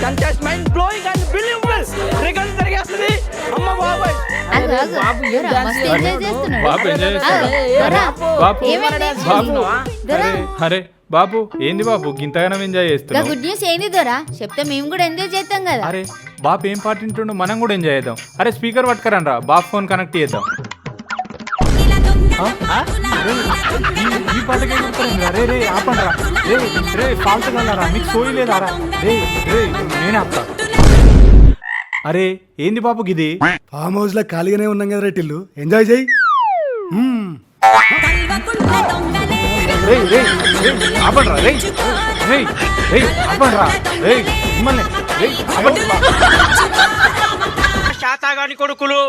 Contest mind blowing and believable record తిరిగేస్తుంది అమ్మ బాబాయ్ అరే బాబు ఏంది బాబు గింతగానం ఎంజాయ్ చేస్తున్నా? గుడ్ న్యూస్ ఏంది దొరా చెప్తే మేము కూడా ఎంజాయ్ చేద్దాం కదా. అరే బాబు ఏం పాట వింటుండో మనం కూడా ఎంజాయ్ చేద్దాం. అరే స్పీకర్ పట్టుకరండి రా, బాబు ఫోన్ కనెక్ట్ చేద్దాం. ఈ పాటకి రే రే ఆపండి రా, రే రే ఫాల్ట్ కలరా, మీకు సోయి లేదారా? రే రే నేనే ఆపుతా. అరే ఏంది బాబు గిది? ఫామ్ హౌస్ లో ఖాళీగానే ఉన్నాం కదా టిల్లు, ఎంజాయ్ చేయి. ఆపండి రా, రే రే రే ఆపండి రా, రే మిమ్మల్ని రే ఆపండి. శాతాగాని కొడుకులు